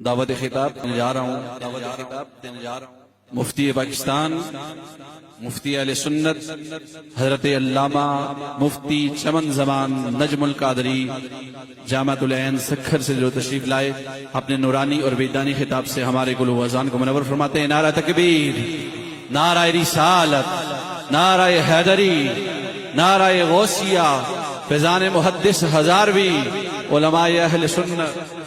دعوت خطاب دینے جا رہا ہوں مفتی پاکستان، مفتی اہل سنت حضرت علامہ مفتی چمن زمان نجم القادری جامعۃ العین سکھر سے جو تشریف لائے، اپنے نورانی اور وجدانی خطاب سے ہمارے قلوب و اذان کو منور فرماتے ہیں۔ نعرہ تکبیر، نعرہ رسالت، نعرہ حیدری، نعرہ غوثیہ، فیضان محدث ہزاروی، علماء اہل سنت۔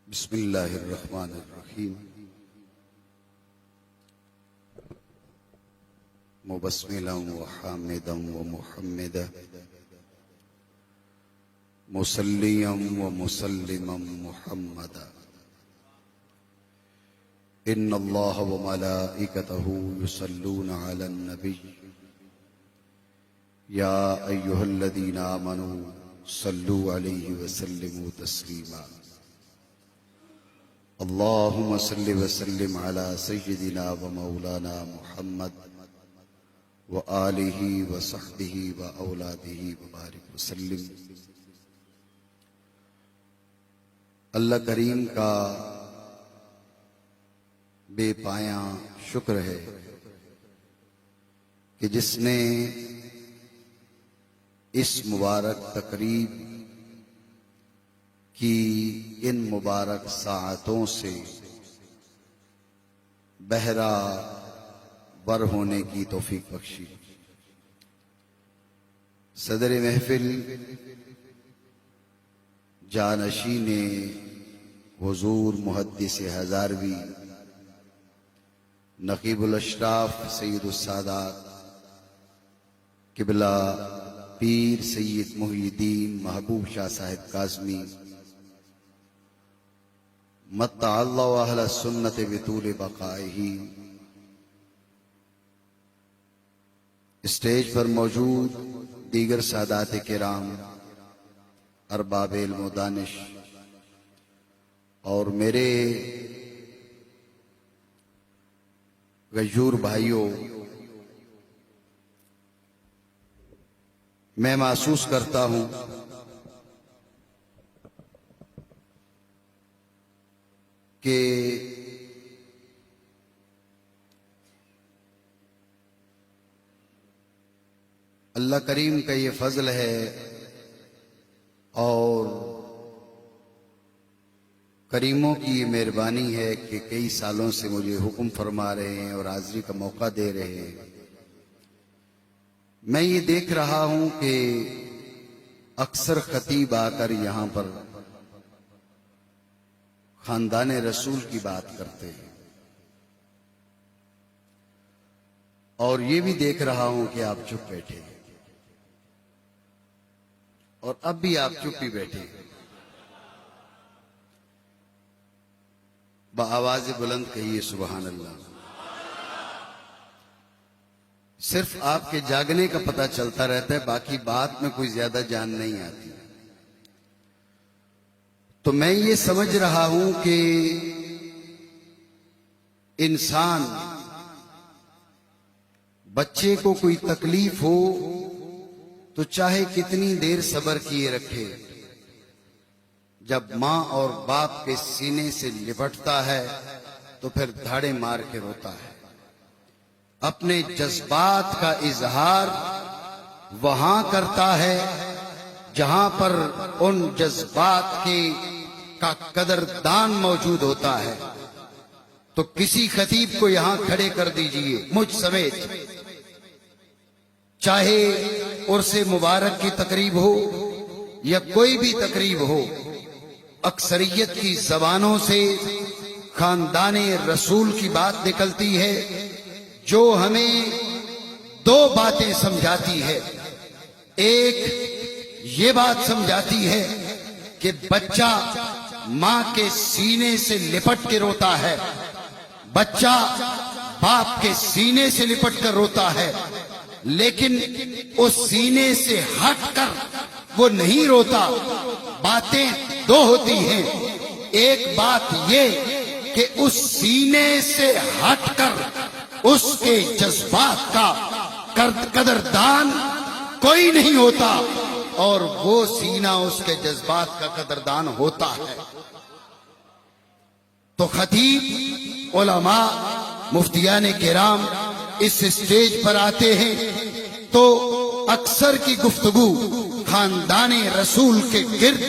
بسم اللہ الرحمن الرحیم۔ مبسملا وحامدا ومحمدا مسلیا ومسلما محمدا ان اللہ وملائکتہ یصلون علی النبی یا ایہا الذین آمنوا صلوا علیہ وسلموا تسلیما۔ اللہم صل وسلم علی سیدنا ومولانا محمد وآلہ وصحبہ واولادہ وبارک وسلم۔ اللہ کریم کا بے پایاں شکر ہے کہ جس نے اس مبارک تقریب کی ان مبارک ساعتوں سے بہرہ ور ہونے کی توفیق بخشی۔ صدر محفل جانشین حضور محدث ہزاروی نقیب الاشراف سید السادات قبلہ پیر سید محی الدین محبوب شاہ صاحب کاظمی متع اللہ اہل سنت بطول بقائہ، اسٹیج پر موجود دیگر سادات کرام، ارباب علم و دانش اور میرے غیور بھائیوں، میں محسوس کرتا ہوں کہ اللہ کریم کا یہ فضل ہے اور کریموں کی یہ مہربانی ہے کہ کئی سالوں سے مجھے حکم فرما رہے ہیں اور حاضری کا موقع دے رہے ہیں۔ میں یہ دیکھ رہا ہوں کہ اکثر خطیب آ کر یہاں پر خاندان رسول کی بات کرتے ہیں، اور یہ بھی دیکھ رہا ہوں کہ آپ چپ بیٹھے ہیں، اور اب بھی آپ چپ ہی بیٹھے ہیں۔ بآواز بلند کہیے سبحان اللہ۔ صرف آپ کے جاگنے کا پتہ چلتا رہتا ہے، باقی بات میں کوئی زیادہ جان نہیں آتی۔ تو میں یہ سمجھ رہا ہوں کہ انسان بچے کو کوئی تکلیف ہو تو چاہے کتنی دیر صبر کیے رکھے، جب ماں اور باپ کے سینے سے لپٹتا ہے تو پھر دھاڑے مار کے روتا ہے۔ اپنے جذبات کا اظہار وہاں کرتا ہے جہاں پر ان جذبات کا قدردان موجود ہوتا ہے۔ تو کسی خطیب کو یہاں کھڑے کر دیجئے، مجھ سمیت، چاہے عرس مبارک کی تقریب ہو یا کوئی بھی تقریب ہو، اکثریت کی زبانوں سے خاندان رسول کی بات نکلتی ہے، جو ہمیں دو باتیں سمجھاتی ہے. ایک یہ بات سمجھاتی ہے کہ بچہ ماں کے سینے سے لپٹ کے روتا ہے، بچہ باپ کے سینے سے لپٹ کر روتا ہے، لیکن اس سینے سے ہٹ کر وہ نہیں روتا. باتیں دو ہوتی ہیں. ایک بات یہ کہ اس سینے سے ہٹ کر اس کے جذبات کا قدردان کوئی نہیں ہوتا، اور وہ سینہ اس کے جذبات کا قدردان ہوتا ہے. تو خطیب، علماء، مفتیان کرام اس اسٹیج پر آتے ہیں تو اکثر کی گفتگو خاندان رسول کے گرد،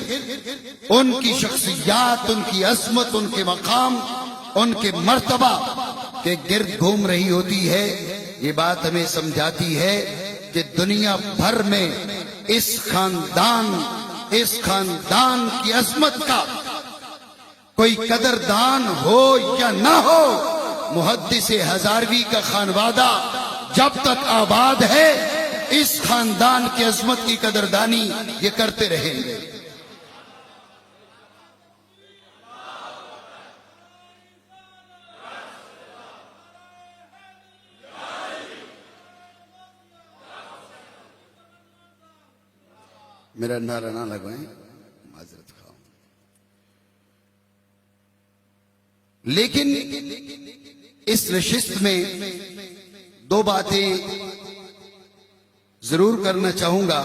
ان کی شخصیات، ان کی عظمت، ان کے مقام، ان کے مرتبہ کے گرد گھوم رہی ہوتی ہے. یہ بات ہمیں سمجھاتی ہے کہ دنیا بھر میں اس خاندان کی عظمت کا کوئی قدردان ہو یا نہ ہو، محدث ہزاروی کا خانوادہ جب تک آباد ہے اس خاندان کی عظمت کی قدردانی یہ کرتے رہیں گے. میرا نعرہ نہ لگوائیں، معذرت خواہ. لیکن اس نشست میں دو باتیں ضرور کرنا چاہوں گا.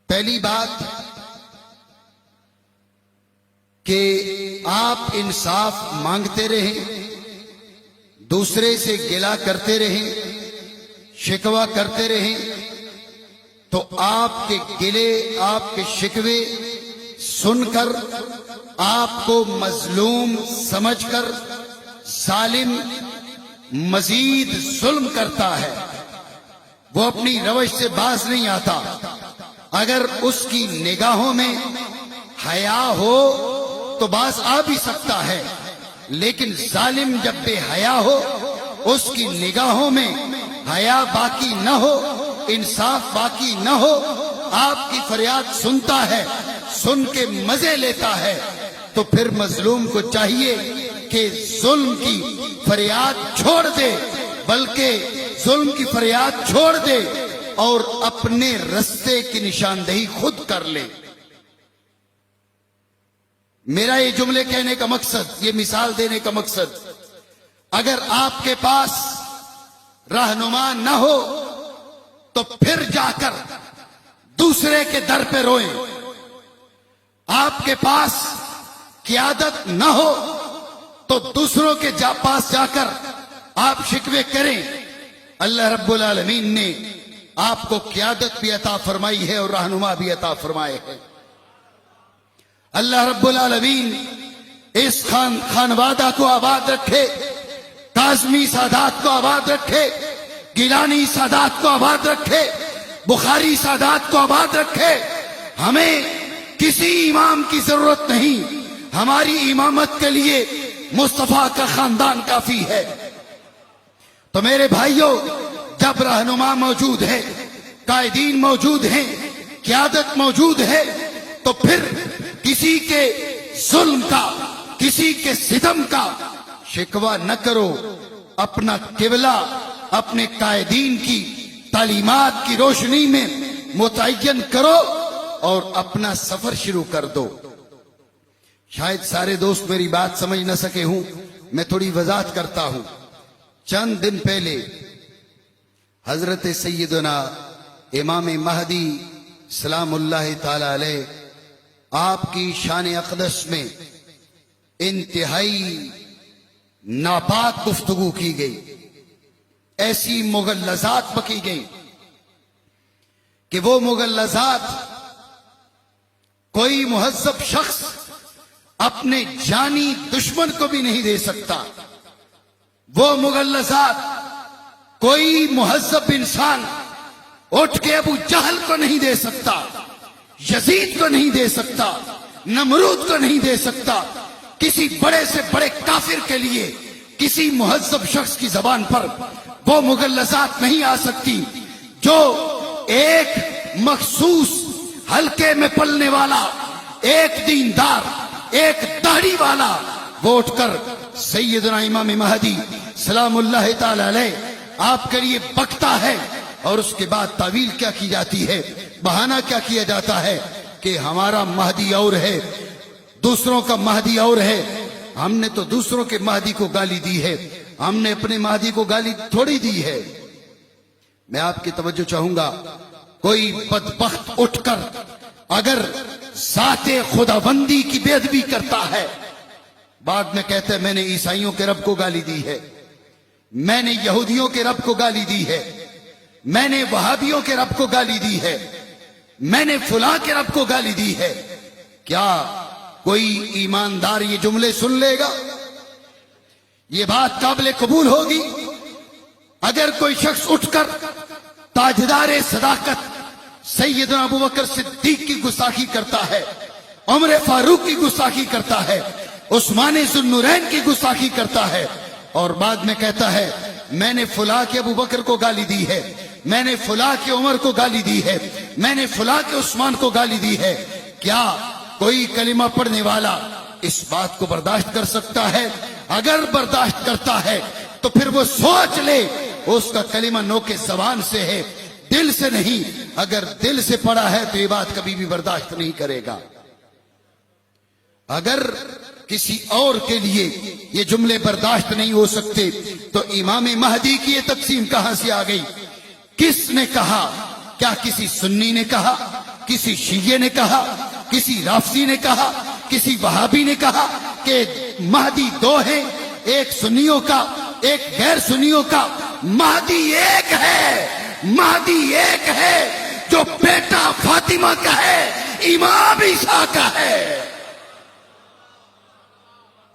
پہلی بات کہ آپ انصاف مانگتے رہیں، دوسرے سے گلہ کرتے رہیں، شکوہ کرتے رہیں، تو آپ کے گلے، آپ کے شکوے سن کر، آپ کو مظلوم سمجھ کر ظالم مزید ظلم کرتا ہے. وہ اپنی روش سے باز نہیں آتا. اگر اس کی نگاہوں میں حیا ہو تو باز آ بھی سکتا ہے، لیکن ظالم جب بے حیا ہو، اس کی نگاہوں میں حیا باقی نہ ہو، انصاف باقی نہ ہو، آپ کی فریاد سنتا ہے، سن کے مزے لیتا ہے، تو پھر مظلوم کو چاہیے کہ ظلم کی فریاد چھوڑ دے، بلکہ ظلم کی فریاد چھوڑ دے اور اپنے رستے کی نشاندہی خود کر لے. میرا یہ جملے کہنے کا مقصد، یہ مثال دینے کا مقصد، اگر آپ کے پاس رہنما نہ ہو تو پھر جا کر دوسرے کے در پہ روئیں. آپ کے پاس قیادت نہ ہو تو دوسروں کے پاس جا کر آپ شکوے کریں. اللہ رب العالمین نے آپ کو قیادت بھی عطا فرمائی ہے اور رہنما بھی عطا فرمائے ہیں. اللہ رب العالمین اس خانوادہ کو آباد رکھے، کاظمی سادات کو آباد رکھے، گیلانی سادات کو آباد رکھے، بخاری سادات کو آباد رکھے. ہمیں کسی امام کی ضرورت نہیں، ہماری امامت کے لیے مصطفیٰ کا خاندان کافی ہے. تو میرے بھائیوں، جب رہنما موجود ہے، قائدین موجود ہیں، قیادت موجود ہے، تو پھر کسی کے ظلم کا، کسی کے ستم کا شکوہ نہ کرو. اپنا قبلہ اپنے قائدین کی تعلیمات کی روشنی میں متعین کرو اور اپنا سفر شروع کر دو. شاید سارے دوست میری بات سمجھ نہ سکے ہوں، میں تھوڑی وضاحت کرتا ہوں. چند دن پہلے حضرت سیدنا امام مہدی سلام اللہ تعالی علیہ، آپ کی شان اقدس میں انتہائی ناپاک گفتگو کی گئی، ایسی مغلظات بکی گئی کہ وہ مغلظات کوئی مہذب شخص اپنے جانی دشمن کو بھی نہیں دے سکتا. وہ مغلظات کوئی مہذب انسان اٹھ کے ابو جہل کو نہیں دے سکتا، یزید کو نہیں دے سکتا، نمرود کو نہیں دے سکتا. کسی بڑے سے بڑے کافر کے لیے کسی مہذب شخص کی زبان پر وہ مغلظات نہیں آ سکتی جو ایک مخصوص حلقے میں پلنے والا ایک دیندار ایک داڑھی والا وہ اٹھ کر سیدنا امام مہدی سلام اللہ تعالی علیہ آپ کے لیے بکتا ہے اور اس کے بعد تعویل کیا کی جاتی ہے، بہانہ کیا کیا جاتا ہے کہ ہمارا مہدی اور ہے، دوسروں کا مہدی اور ہے۔ ہم نے تو دوسروں کے مہدی کو گالی دی ہے، ہم نے اپنے مہدی کو گالی تھوڑی دی ہے۔ میں آپ کی توجہ چاہوں گا، کوئی بدبخت اٹھ کر اگر ذات خداوندی کی بے ادبی کرتا ہے، بعد میں کہتا ہے میں نے عیسائیوں کے رب کو گالی دی ہے، میں نے یہودیوں کے رب کو گالی دی ہے، میں نے وہابیوں کے رب کو گالی دی ہے، میں نے فلاں کے رب کو گالی دی ہے، کیا کوئی ایماندار یہ جملے سن لے گا؟ یہ بات قابل قبول ہوگی؟ اگر کوئی شخص اٹھ کر تاجدار صداقت سیدنا ابوبکر صدیق کی گستاخی کرتا ہے، عمر فاروق کی گستاخی کرتا ہے، عثمان ذو النورین کی گستاخی کرتا ہے اور بعد میں کہتا ہے میں نے فلاں کے ابوبکر کو گالی دی ہے، میں نے فلاں کے عمر کو گالی دی ہے، میں نے فلاں کے عثمان کو گالی دی ہے، کیا کوئی کلمہ پڑھنے والا اس بات کو برداشت کر سکتا ہے؟ اگر برداشت کرتا ہے تو پھر وہ سوچ لے اس کا کلمہ نوک زبان سے ہے، دل سے نہیں۔ اگر دل سے پڑا ہے تو یہ بات کبھی بھی برداشت نہیں کرے گا۔ اگر کسی اور کے لیے یہ جملے برداشت نہیں ہو سکتے تو امام مہدی کی یہ تقسیم کہاں سے آ گئی؟ کس نے کہا؟ کیا کسی سنی نے کہا؟ کسی شیعہ نے کہا؟ کسی رافضی نے کہا؟ کسی وہابی نے کہا کہ مہدی دو ہیں، ایک سنیوں کا ایک غیر سنیوں کا؟ مہدی ایک ہے، مہدی ایک ہے جو بیٹا فاطمہ کا ہے، امام عیسیٰ کا ہے۔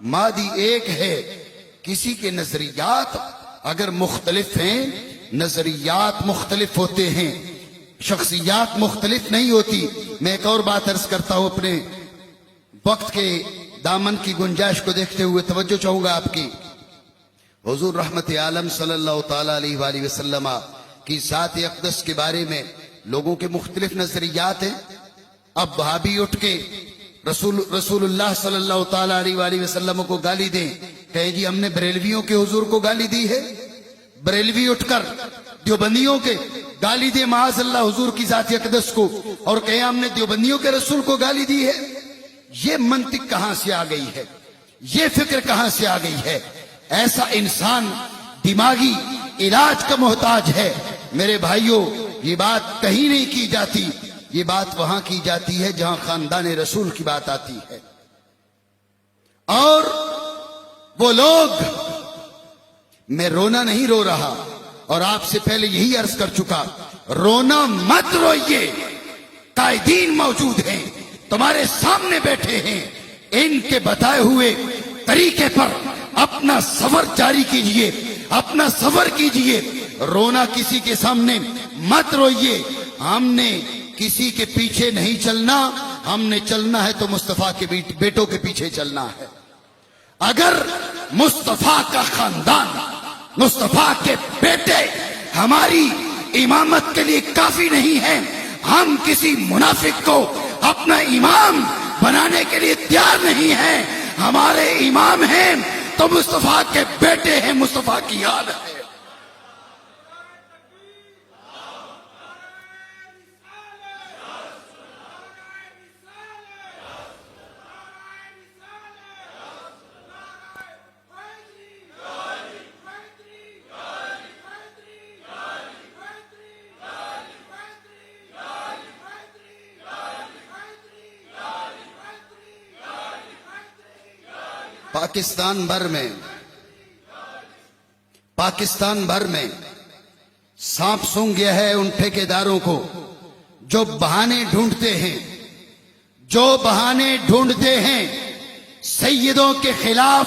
مہدی ایک ہے۔ کسی کے نظریات اگر مختلف ہیں، نظریات مختلف ہوتے ہیں، شخصیات مختلف نہیں ہوتی۔ میں ایک اور بات عرض کرتا ہوں، اپنے وقت کے دامن کی گنجائش کو دیکھتے ہوئے توجہ چاہوں گا آپ کی۔ حضور رحمت عالم صلی اللہ تعالی علیہ وآلہ وسلم کی ذات اقدس کے بارے میں لوگوں کے مختلف نظریات ہیں۔ اب وہابی اٹھ کے رسول اللہ صلی اللہ تعالی علیہ وآلہ وسلم کو گالی دیں، کہیں جی ہم نے بریلویوں کے حضور کو گالی دی ہے۔ بریلوی اٹھ کر دیوبندیوں کے گالی دے معاذ اللہ حضور کی ذات اقدس کو، اور کہیں ہم نے دیوبندیوں کے رسول کو گالی دی ہے۔ یہ منطق کہاں سے آ گئی ہے؟ یہ فکر کہاں سے آ گئی ہے؟ ایسا انسان دماغی علاج کا محتاج ہے۔ میرے بھائیوں، یہ بات کہیں نہیں کی جاتی، یہ بات وہاں کی جاتی ہے جہاں خاندان رسول کی بات آتی ہے۔ اور وہ لوگ، میں رونا نہیں رو رہا، اور آپ سے پہلے یہی عرض کر چکا، رونا مت روئیے، قائدین موجود ہیں، تمہارے سامنے بیٹھے ہیں، ان کے بتائے ہوئے طریقے پر اپنا سفر جاری کیجئے، اپنا سفر کیجئے۔ رونا کسی کے سامنے مت روئیے۔ ہم نے کسی کے پیچھے نہیں چلنا، ہم نے چلنا ہے تو مصطفیٰ کے بیٹوں کے پیچھے چلنا ہے۔ اگر مصطفیٰ کا خاندان، مصطفیٰ کے بیٹے ہماری امامت کے لیے کافی نہیں ہیں، ہم کسی منافق کو اپنا امام بنانے کے لیے تیار نہیں ہیں۔ ہمارے امام ہیں تو مصطفیٰ کے بیٹے ہیں، مصطفیٰ کی یاد ہے۔ پاکستان بھر میں سانپ سونگھ گیا ہے ان ٹھیکیداروں کو جو بہانے ڈھونڈتے ہیں سیدوں کے خلاف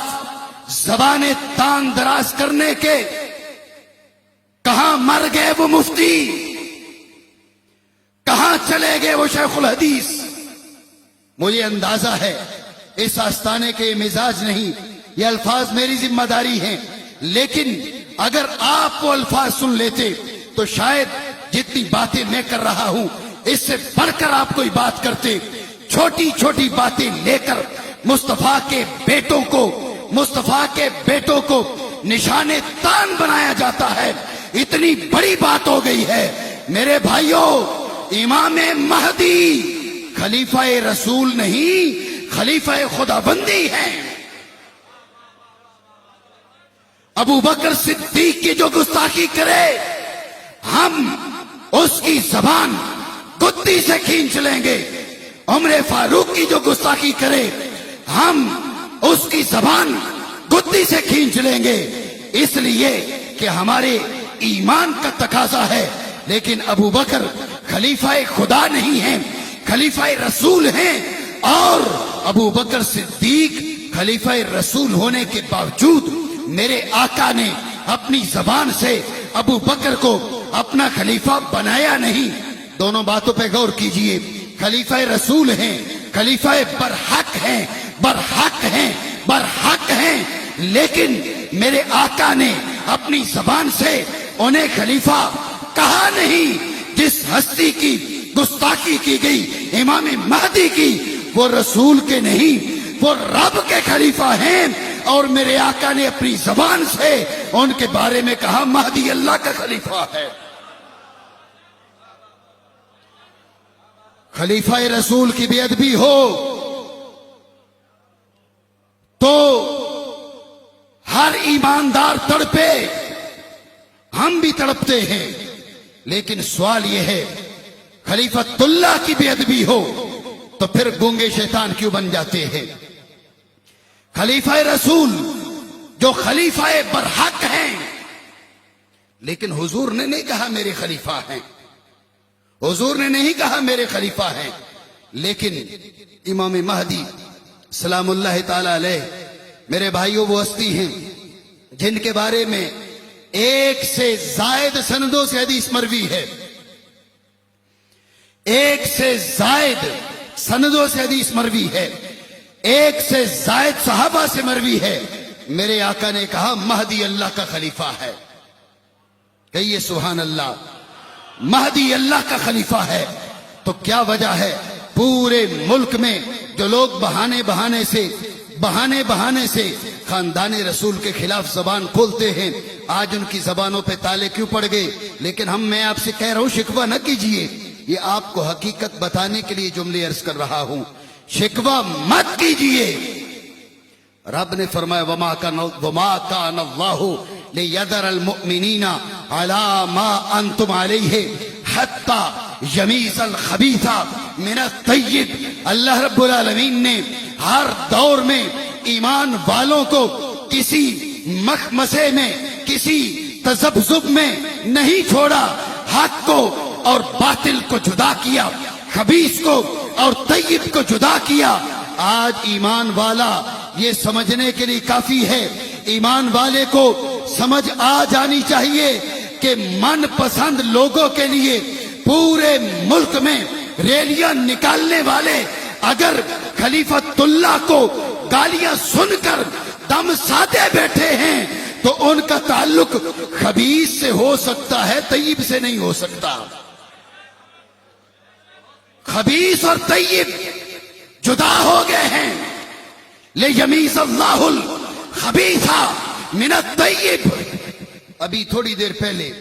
زبانیں تان دراز کرنے کے۔ کہاں مر گئے وہ مفتی؟ کہاں چلے گئے وہ شیخ الحدیث؟ مجھے اندازہ ہے اس آستانے کے مزاج نہیں، یہ الفاظ میری ذمہ داری ہیں، لیکن اگر آپ وہ الفاظ سن لیتے تو شاید جتنی باتیں میں کر رہا ہوں اس سے بڑھ کر آپ کوئی بات کرتے. چھوٹی چھوٹی باتیں لے کر مصطفیٰ کے بیٹوں کو نشان تان بنایا جاتا ہے. اتنی بڑی بات ہو گئی ہے میرے بھائیوں. امام مہدی خلیفہ رسول نہیں خلیفہ خدا بندی ہیں. ابو بکر صدیق کی جو گستاخی کرے ہم اس کی زبان گدی سے کھینچ لیں گے. عمر فاروق کی جو گستاخی کرے ہم اس کی زبان گدی سے کھینچ لیں گے، اس لیے کہ ہمارے ایمان کا تقاضا ہے. لیکن ابو بکر خلیفہ خدا نہیں ہیں، خلیفہ رسول ہیں. اور ابو بکر صدیق خلیفہ رسول ہونے کے باوجود میرے آقا نے اپنی زبان سے ابو بکر کو اپنا خلیفہ بنایا نہیں. دونوں باتوں پہ غور کیجئے. خلیفہ رسول ہیں، خلیفہ برحق ہیں، لیکن میرے آقا نے اپنی زبان سے انہیں خلیفہ کہا نہیں. جس ہستی کی گستاخی کی گئی امام مہدی کی، وہ رسول کے نہیں، وہ رب کے خلیفہ ہیں. اور میرے آقا نے اپنی زبان سے ان کے بارے میں کہا مہدی اللہ کا خلیفہ ہے. خلیفہ رسول کی بے ادبی ہو تو ہر ایماندار تڑپے، ہم بھی تڑپتے ہیں. لیکن سوال یہ ہے خلیفۃ اللہ کی بے ادبی ہو تو پھر گونگے شیطان کیوں بن جاتے ہیں؟ خلیفہ رسول جو خلیفہ برحق ہیں، لیکن حضور نے نہیں کہا میرے خلیفہ ہیں، حضور نے نہیں کہا میرے خلیفہ ہیں. لیکن امام مہدی سلام اللہ تعالی علیہ میرے بھائیوں وہ ہستی ہیں جن کے بارے میں 1 سے زائد سندوں سے حدیث مروی ہے. 1 سے زائد سندوں سے حدیث مروی ہے. 1 سے زائد صحابہ سے مروی ہے. میرے آقا نے کہا مہدی اللہ کا خلیفہ ہے. کہیے سبحان اللہ. مہدی اللہ کا خلیفہ ہے. تو کیا وجہ ہے پورے ملک میں جو لوگ بہانے سے خاندان رسول کے خلاف زبان کھولتے ہیں، آج ان کی زبانوں پہ تالے کیوں پڑ گئے؟ لیکن میں آپ سے کہہ رہا ہوں شکوہ نہ کیجئے. یہ آپ کو حقیقت بتانے کے لیے جملے عرض کر رہا ہوں. شکوہ مت کیجئے. رب نے فرمایا وما کان اللہ لیذر المؤمنین علی ما انتم علیہ حتی یمیز الخبیث من الطیب. اللہ رب العالمین نے ہر دور میں ایمان والوں کو کسی مخمسے میں، کسی تذبذب میں نہیں چھوڑا. حق کو اور باطل کو جدا کیا، خبیث کو اور طیب کو جدا کیا. آج ایمان والا یہ سمجھنے کے لیے کافی ہے، ایمان والے کو سمجھ آ جانی چاہیے کہ من پسند لوگوں کے لیے پورے ملک میں ریلیاں نکالنے والے اگر خلیفۃ اللہ کو گالیاں سن کر دم سادے بیٹھے ہیں تو ان کا تعلق خبیث سے ہو سکتا ہے، طیب سے نہیں ہو سکتا. خبیث اور طیب جدا ہو گئے ہیں. لیمیز اللہ الخبیث من الطیب. ابھی تھوڑی دیر پہلے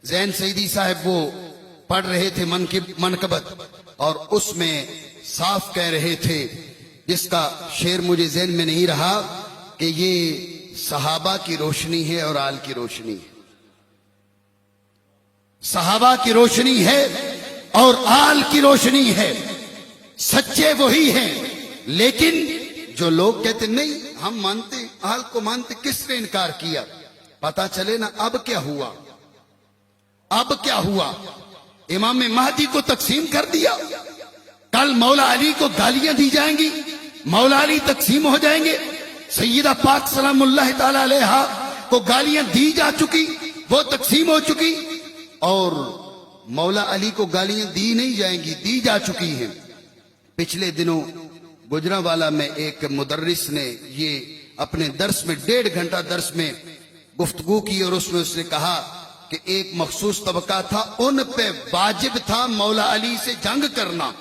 زین سیدی صاحب وہ پڑھ رہے تھے منقبت، اور اس میں صاف کہہ رہے تھے، جس کا شعر مجھے ذہن میں نہیں رہا، کہ یہ صحابہ کی روشنی ہے اور آل کی روشنی ہے. صحابہ کی روشنی ہے اور آل کی روشنی ہے. سچے وہی ہیں. لیکن جو لوگ کہتے نہیں ہم مانتے، آل کو مانتے، کس نے انکار کیا؟ پتا چلے نا اب کیا ہوا. اب کیا ہوا؟ امام مہدی کو تقسیم کر دیا. کل مولا علی کو گالیاں دی جائیں گی، مولا علی تقسیم ہو جائیں گے. سیدہ پاک سلام اللہ تعالی علیہا کو گالیاں دی جا چکی، وہ تقسیم ہو چکی. اور مولا علی کو گالیاں دی نہیں جائیں گی، دی جا چکی ہیں. پچھلے دنوں گجرانوالہ میں ایک مدرس نے یہ اپنے درس میں 1.5 گھنٹہ درس میں گفتگو کی اور اس میں اس نے کہا کہ ایک مخصوص طبقہ تھا، ان پہ واجب تھا مولا علی سے جنگ کرنا،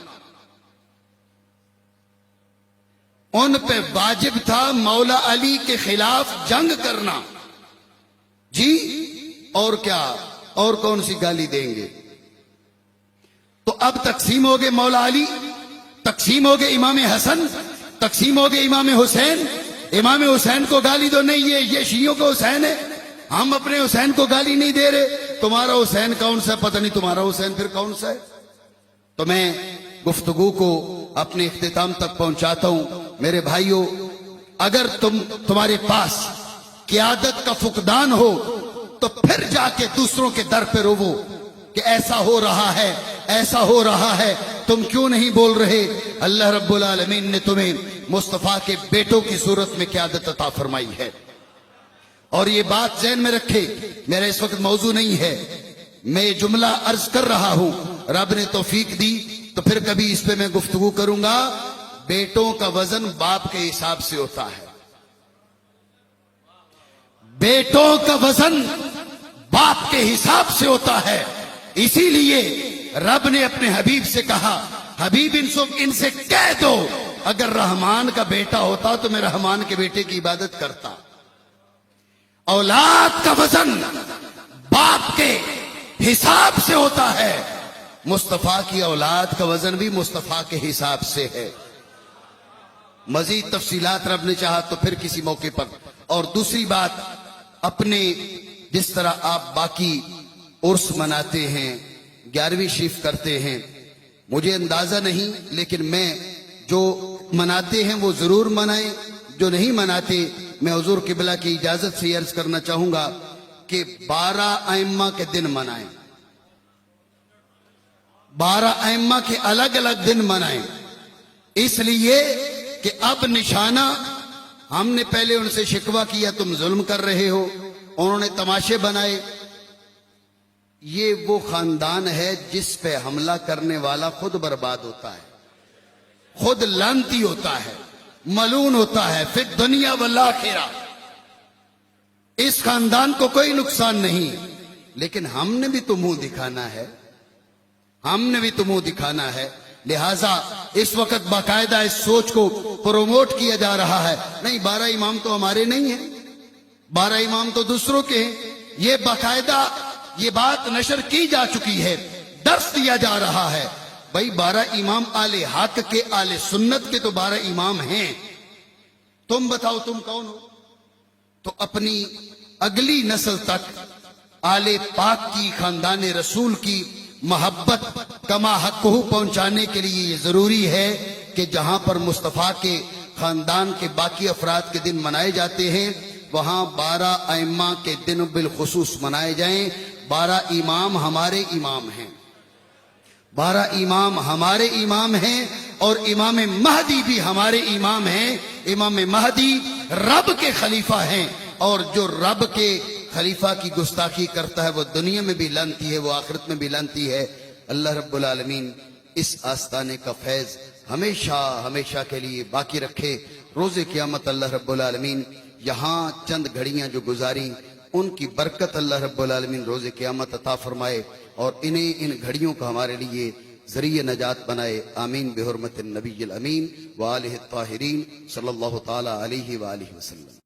ان پہ واجب تھا مولا علی کے خلاف جنگ کرنا. جی اور کیا، اور کون سی گالی دیں گے؟ تو اب تقسیم ہو گئے مولا علی، تقسیم ہو گئے امام حسن، تقسیم ہو گئے امام حسین. امام حسین کو گالی دو، نہیں یہ شیعوں کا حسین ہے، ہم اپنے حسین کو گالی نہیں دے رہے. تمہارا حسین کون سا ہے؟ پتہ نہیں تمہارا حسین پھر کون سا ہے. تو میں گفتگو کو اپنے اختتام تک پہنچاتا ہوں. میرے بھائیوں، اگر تمہارے پاس قیادت کا فقدان ہو تو پھر جا کے دوسروں کے در پہ روو کہ ایسا ہو رہا ہے، ایسا ہو رہا ہے، تم کیوں نہیں بول رہے؟ اللہ رب العالمین نے تمہیں مصطفیٰ کے بیٹوں کی صورت میں قیادت عطا فرمائی ہے. اور یہ بات ذہن میں رکھے، میرا اس وقت موضوع نہیں ہے، میں جملہ عرض کر رہا ہوں، رب نے توفیق دی تو پھر کبھی اس پہ میں گفتگو کروں گا. بیٹوں کا وزن باپ کے حساب سے ہوتا ہے، بیٹوں کا وزن باپ کے حساب سے ہوتا ہے. اسی لیے رب نے اپنے حبیب سے کہا، حبیب ان سے کہہ دو اگر رحمان کا بیٹا ہوتا تو میں رحمان کے بیٹے کی عبادت کرتا. اولاد کا وزن باپ کے حساب سے ہوتا ہے، مصطفیٰ کی اولاد کا وزن بھی مصطفیٰ کے حساب سے ہے. مزید تفصیلات رب نے چاہا تو پھر کسی موقع پر. اور دوسری بات، اپنے جس طرح آپ باقی عرس مناتے ہیں، 11ویں شریف کرتے ہیں، مجھے اندازہ نہیں، لیکن میں جو مناتے ہیں وہ ضرور منائیں، جو نہیں مناتے میں حضور قبلہ کی اجازت سے عرض کرنا چاہوں گا کہ 12 ائمہ کے دن منائیں، 12 ائمہ کے الگ الگ دن منائیں. اس لیے کہ اب نشانہ، ہم نے پہلے ان سے شکوہ کیا تم ظلم کر رہے ہو، انہوں نے تماشے بنائے. یہ وہ خاندان ہے جس پہ حملہ کرنے والا خود برباد ہوتا ہے، خود لعنتی ہوتا ہے، ملعون ہوتا ہے فی الدنیا والآخرہ. اس خاندان کو کوئی نقصان نہیں، لیکن ہم نے بھی تو منہ دکھانا ہے، ہم نے بھی تو منہ دکھانا ہے. لہٰذا اس وقت باقاعدہ اس سوچ کو پروموٹ کیا جا رہا ہے، نہیں 12 امام تو ہمارے نہیں ہیں، 12 امام تو دوسروں کے ہیں. یہ باقاعدہ یہ بات نشر کی جا چکی ہے، درس دیا جا رہا ہے. بھائی 12 امام آل حق کے، آل سنت کے تو 12 امام ہیں، تم بتاؤ تم کون ہو؟ تو اپنی اگلی نسل تک آل پاک کی، خاندان رسول کی محبت کما حق کو پہنچانے کے لیے یہ ضروری ہے کہ جہاں پر مصطفیٰ کے خاندان کے باقی افراد کے دن منائے جاتے ہیں وہاں 12 ائمہ کے دن بالخصوص منائے جائیں. 12 امام ہمارے امام ہیں، 12 امام ہمارے امام ہیں، اور امام مہدی بھی ہمارے امام ہیں. امام مہدی رب کے خلیفہ ہیں، اور جو رب کے خلیفہ کی گستاخی کرتا ہے وہ دنیا میں بھی لعنتی ہے، وہ آخرت میں بھی لعنتی ہے. اللہ رب العالمین اس آستانے کا فیض ہمیشہ ہمیشہ کے لیے باقی رکھے. روز قیامت اللہ رب العالمین یہاں چند گھڑیاں جو گزاری ان کی برکت اللہ رب العالمین روز قیامت عطا فرمائے، اور انہیں ان گھڑیوں کا ہمارے لیے ذریعہ نجات بنائے. آمین بحرمت النبی الامین وآلہ الطاہرین صلی اللہ تعالی علیہ وآلہ وسلم.